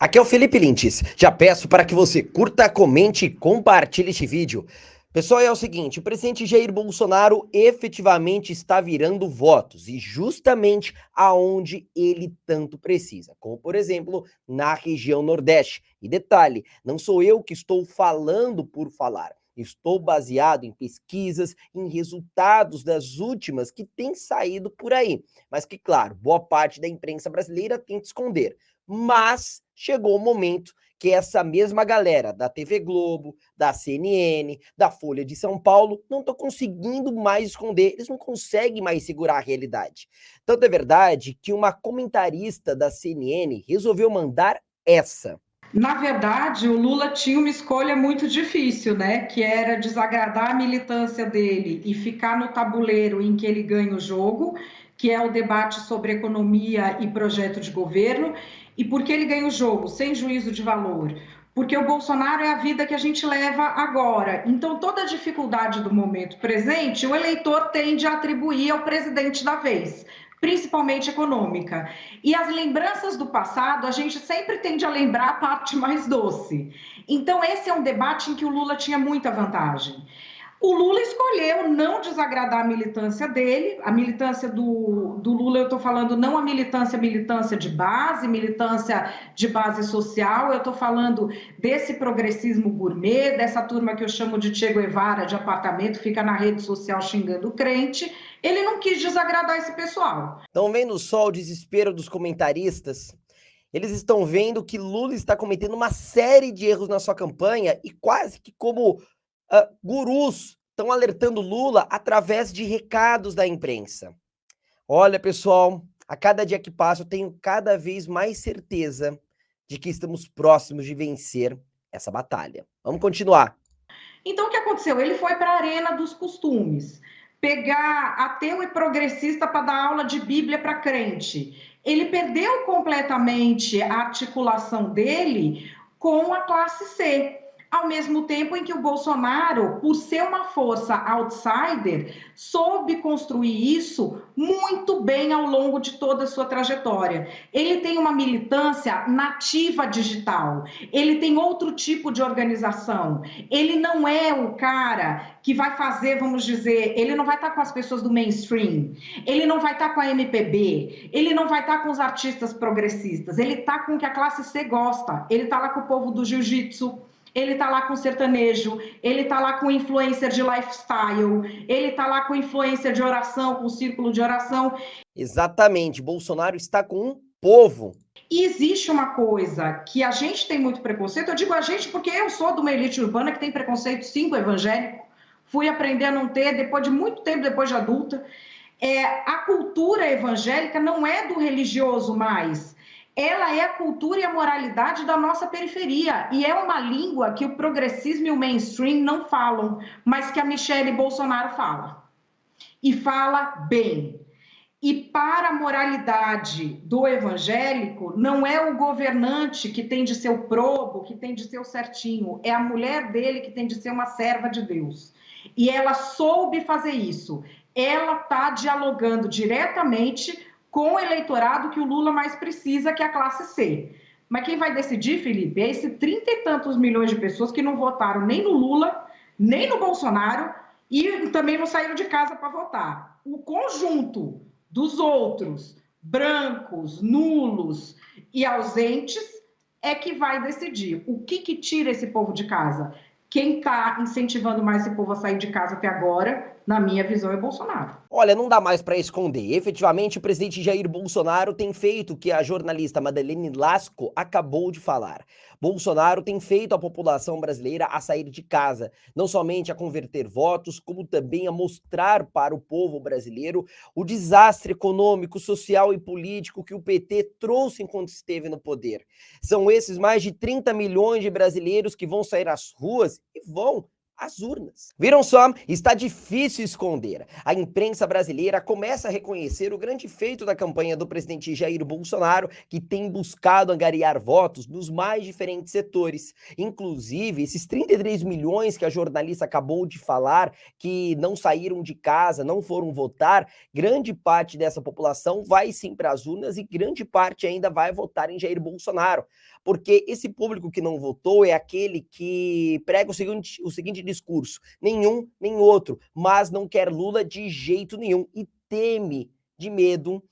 Aqui é o Felipe Lintes. Já peço para que você curta, comente e compartilhe este vídeo. Pessoal, é o seguinte, o presidente Jair Bolsonaro efetivamente está virando votos e justamente aonde ele tanto precisa, como por exemplo, na região Nordeste. E detalhe, não sou eu que estou falando por falar. Estou baseado em pesquisas, em resultados das últimas que têm saído por aí. Mas que, claro, boa parte da imprensa brasileira tenta esconder. Mas chegou o momento que essa mesma galera da TV Globo, da CNN, da Folha de São Paulo, não estão conseguindo mais esconder, eles não conseguem mais segurar a realidade. Tanto é verdade que uma comentarista da CNN resolveu mandar essa. Na verdade, o Lula tinha uma escolha muito difícil, né? Que era desagradar a militância dele e ficar no tabuleiro em que ele ganha o jogo, que é o debate sobre economia e projeto de governo. E por que ele ganha o jogo? Sem juízo de valor. Porque o Bolsonaro é a vida que a gente leva agora. Então, toda a dificuldade do momento presente, o eleitor tende a atribuir ao presidente da vez, principalmente econômica. E as lembranças do passado, a gente sempre tende a lembrar a parte mais doce. Então, esse é um debate em que o Lula tinha muita vantagem. O Lula escolheu não desagradar a militância dele, a militância do Lula, eu estou falando não a militância de base, militância de base social, eu estou falando desse progressismo gourmet, dessa turma que eu chamo de Che Guevara de apartamento, fica na rede social xingando o crente. Ele não quis desagradar esse pessoal. Estão vendo só o desespero dos comentaristas? Eles estão vendo que Lula está cometendo uma série de erros na sua campanha e quase que como gurus estão alertando Lula através de recados da imprensa. Olha, pessoal, a cada dia que passa eu tenho cada vez mais certeza de que estamos próximos de vencer essa batalha. Vamos continuar. Então, o que aconteceu? Ele foi para a arena dos costumes, pegar ateu e progressista para dar aula de Bíblia para crente. Ele perdeu completamente a articulação dele com a classe C. Ao mesmo tempo em que o Bolsonaro, por ser uma força outsider, soube construir isso muito bem ao longo de toda a sua trajetória. Ele tem uma militância nativa digital, ele tem outro tipo de organização, ele não é o cara que vai fazer, vamos dizer, ele não vai estar com as pessoas do mainstream, ele não vai estar com a MPB, ele não vai estar com os artistas progressistas, ele está com o que a classe C gosta, ele está lá com o povo do jiu-jitsu, ele está lá com sertanejo, ele está lá com influencer de lifestyle, ele está lá com influencer de oração, com círculo de oração. Exatamente, Bolsonaro está com um povo. E existe uma coisa que a gente tem muito preconceito, eu digo a gente porque eu sou de uma elite urbana que tem preconceito, sim, com evangélico, fui aprender a não ter depois de muito tempo, depois de adulta. A cultura evangélica não é do religioso mais, ela é a cultura e a moralidade da nossa periferia, e é uma língua que o progressismo e o mainstream não falam, mas que a Michelle Bolsonaro fala, e fala bem. E para a moralidade do evangélico, não é o governante que tem de ser o probo, que tem de ser o certinho, é a mulher dele que tem de ser uma serva de Deus. E ela soube fazer isso. Ela está dialogando diretamente com o eleitorado que o Lula mais precisa, que é a classe C. Mas quem vai decidir, Felipe, é esse 30 e tantos milhões de pessoas que não votaram nem no Lula, nem no Bolsonaro e também não saíram de casa para votar. O conjunto dos outros, brancos, nulos e ausentes, é que vai decidir. O que tira esse povo de casa? Quem está incentivando mais esse povo a sair de casa até agora, na minha visão, é Bolsonaro. Olha, não dá mais para esconder. Efetivamente, o presidente Jair Bolsonaro tem feito o que a jornalista Madeleine Lasco acabou de falar. Bolsonaro tem feito a população brasileira a sair de casa, não somente a converter votos, como também a mostrar para o povo brasileiro o desastre econômico, social e político que o PT trouxe enquanto esteve no poder. São esses mais de 30 milhões de brasileiros que vão sair às ruas e vão às urnas. Viram só? Está difícil esconder. A imprensa brasileira começa a reconhecer o grande feito da campanha do presidente Jair Bolsonaro, que tem buscado angariar votos nos mais diferentes setores. Inclusive, esses 33 milhões que a jornalista acabou de falar, que não saíram de casa, não foram votar, grande parte dessa população vai sim para as urnas e grande parte ainda vai votar em Jair Bolsonaro. porque esse público que não votou é aquele que prega o seguinte discurso: nenhum nem outro, mas não quer Lula de jeito nenhum e teme de medo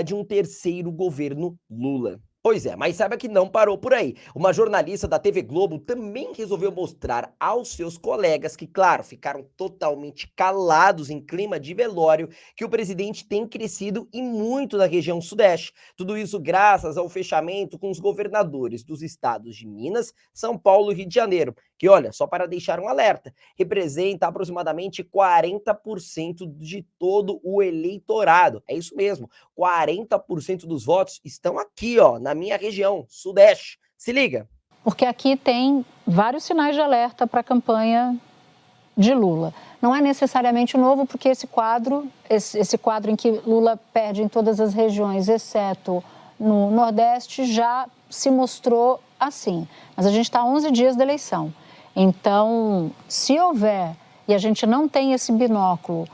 de um terceiro governo Lula. Pois é, mas saiba que não parou por aí. Uma jornalista da TV Globo também resolveu mostrar aos seus colegas que, claro, ficaram totalmente calados em clima de velório, que o presidente tem crescido e muito na região sudeste. Tudo isso graças ao fechamento com os governadores dos estados de Minas, São Paulo e Rio de Janeiro, que, olha, só para deixar um alerta, representa aproximadamente 40% de todo o eleitorado. É isso mesmo, 40% dos votos estão aqui, ó, na minha região, Sudeste. Se liga. Porque aqui tem vários sinais de alerta para a campanha de Lula. Não é necessariamente novo, porque esse quadro em que Lula perde em todas as regiões, exceto no Nordeste, já se mostrou assim. Mas a gente está a 11 dias da eleição. Então, se houver, e a gente não tem esse binóculo,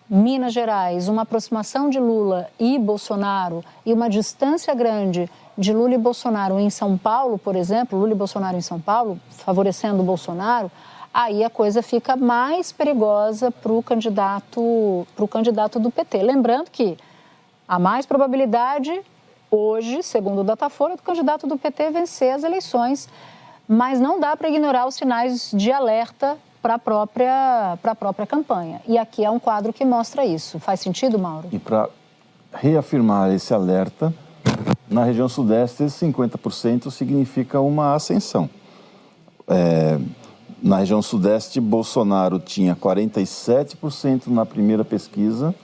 Minas Gerais, uma aproximação de Lula e Bolsonaro e uma distância grande de Lula e Bolsonaro em São Paulo, por exemplo, Lula e Bolsonaro em São Paulo, favorecendo o Bolsonaro, aí a coisa fica mais perigosa para o candidato do PT. Lembrando que há mais probabilidade hoje, segundo o Datafolha, do candidato do PT vencer as eleições, mas não dá para ignorar os sinais de alerta para a própria campanha. E aqui é um quadro que mostra isso. Faz sentido, Mauro? E para reafirmar esse alerta, na região sudeste, 50% significa uma ascensão. Na região sudeste, Bolsonaro tinha 47% na primeira pesquisa,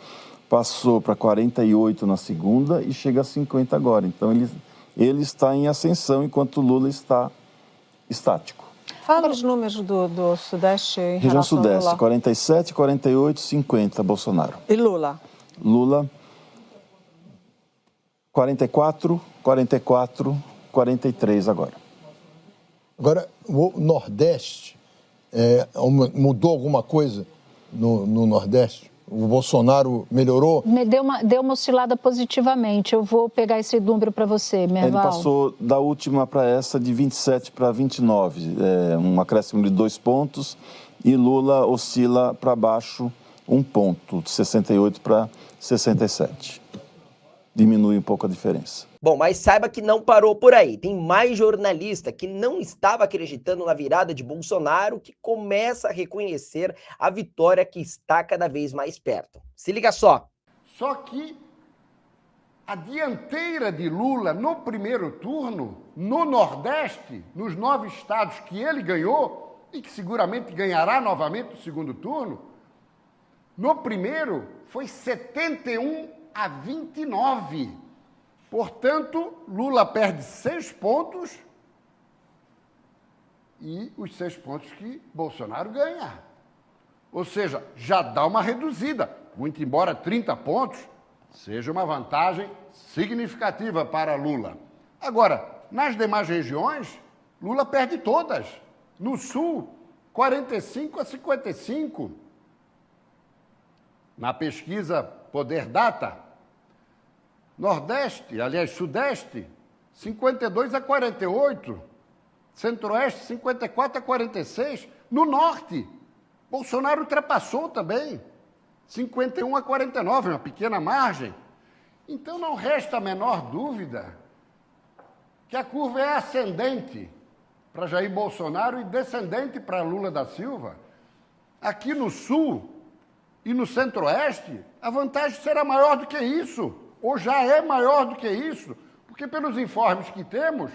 passou para 48% na segunda e chega a 50% agora. Então, ele está em ascensão, enquanto Lula está estático. Fala os números do Sudeste em região relação Sudeste, ao Lula. 47, 48, 50, Bolsonaro. E Lula? Lula, 44, 44, 43 agora. Agora, o Nordeste, mudou alguma coisa no Nordeste? O Bolsonaro melhorou? Deu uma oscilada positivamente. Eu vou pegar esse número para você, Merval. Ele passou da última para essa de 27 para 29, um acréscimo de 2 pontos, e Lula oscila para baixo 1 ponto, de 68 para 67. Diminui um pouco a diferença. Bom, mas saiba que não parou por aí. Tem mais jornalista que não estava acreditando na virada de Bolsonaro que começa a reconhecer a vitória que está cada vez mais perto. Se liga só. Só que a dianteira de Lula no primeiro turno, no Nordeste, nos 9 estados que ele ganhou e que seguramente ganhará novamente no segundo turno, no primeiro foi 71-29. Portanto, Lula perde 6 pontos e os 6 pontos que Bolsonaro ganha. Ou seja, já dá uma reduzida, muito embora 30 pontos seja uma vantagem significativa para Lula. Agora, nas demais regiões, Lula perde todas. No Sul, 45-55. Na pesquisa Poder Data, Nordeste, aliás, Sudeste, 52-48. Centro-Oeste, 54-46. No Norte, Bolsonaro ultrapassou também, 51-49, uma pequena margem. Então, não resta a menor dúvida que a curva é ascendente para Jair Bolsonaro e descendente para Lula da Silva. Aqui no Sul e no Centro-Oeste, a vantagem será maior do que isso, ou já é maior do que isso, porque pelos informes que temos,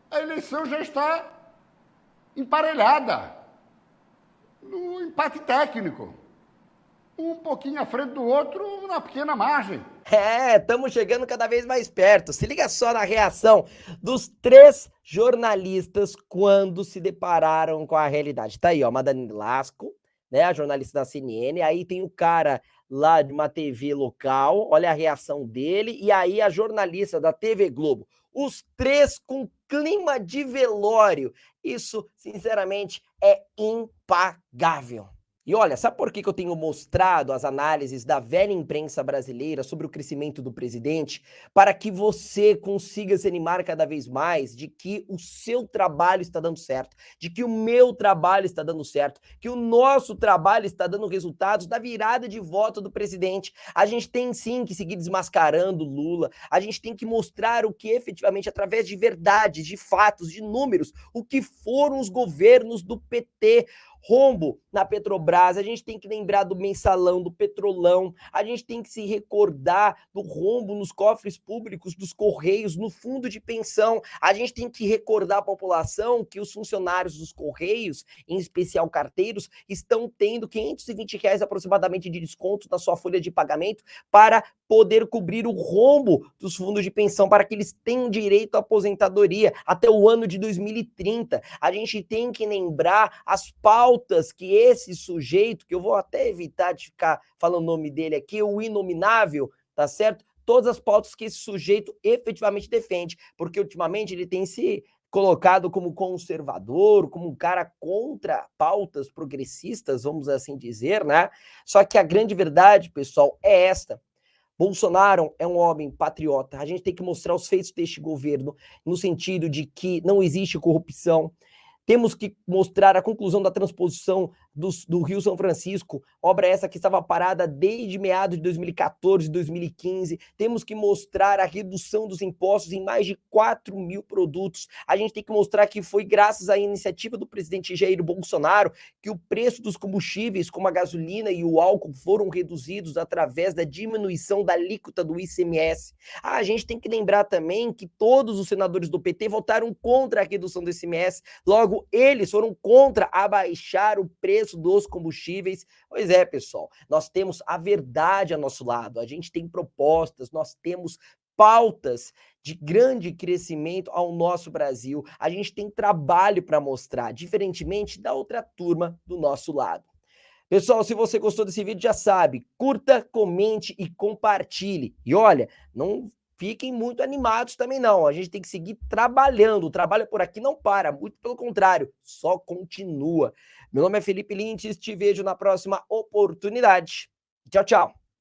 a eleição já está emparelhada, no empate técnico. Um pouquinho à frente do outro, na pequena margem. Estamos chegando cada vez mais perto. Se liga só na reação dos 3 jornalistas quando se depararam com a realidade. Tá aí, ó, Madalena Lasco, né, a jornalista da CNN, aí tem o cara lá de uma TV local, olha a reação dele, e aí a jornalista da TV Globo. Os 3 com clima de velório. Isso, sinceramente, é impagável. E olha, sabe por que eu tenho mostrado as análises da velha imprensa brasileira sobre o crescimento do presidente? Para que você consiga se animar cada vez mais de que o seu trabalho está dando certo, de que o meu trabalho está dando certo, que o nosso trabalho está dando resultados da virada de voto do presidente. A gente tem sim que seguir desmascarando Lula, a gente tem que mostrar o que efetivamente, através de verdades, de fatos, de números, o que foram os governos do PT. Rombo na Petrobras, a gente tem que lembrar do mensalão, do petrolão, a gente tem que se recordar do rombo nos cofres públicos, dos Correios, no fundo de pensão, a gente tem que recordar a população que os funcionários dos Correios, em especial carteiros, estão tendo R$ 520 aproximadamente de desconto na sua folha de pagamento para poder cobrir o rombo dos fundos de pensão, para que eles tenham direito à aposentadoria até o ano de 2030. A gente tem que lembrar as pautas que esse sujeito, que eu vou até evitar de ficar falando o nome dele aqui, o inominável, tá certo? Todas as pautas que esse sujeito efetivamente defende, porque ultimamente ele tem se colocado como conservador, como um cara contra pautas progressistas, vamos assim dizer, né? Só que a grande verdade, pessoal, é esta. Bolsonaro é um homem patriota. A gente tem que mostrar os feitos deste governo no sentido de que não existe corrupção. Temos que mostrar a conclusão da transposição do Rio São Francisco, obra essa que estava parada desde meados de 2014, 2015. Temos que mostrar a redução dos impostos em mais de 4 mil produtos. A gente tem que mostrar que foi graças à iniciativa do presidente Jair Bolsonaro que o preço dos combustíveis, como a gasolina e o álcool, foram reduzidos através da diminuição da alíquota do ICMS. A gente tem que lembrar também que todos os senadores do PT votaram contra a redução do ICMS, logo eles foram contra abaixar o preço dos combustíveis. Pois é, pessoal, nós temos a verdade a nosso lado, a gente tem propostas, nós temos pautas de grande crescimento ao nosso Brasil, a gente tem trabalho para mostrar, diferentemente da outra turma do nosso lado. Pessoal, se você gostou desse vídeo, já sabe, curta, comente e compartilhe. E olha, não fiquem muito animados também não, a gente tem que seguir trabalhando, o trabalho por aqui não para, muito pelo contrário, só continua. Meu nome é Felipe Lintz, te vejo na próxima oportunidade. Tchau, tchau.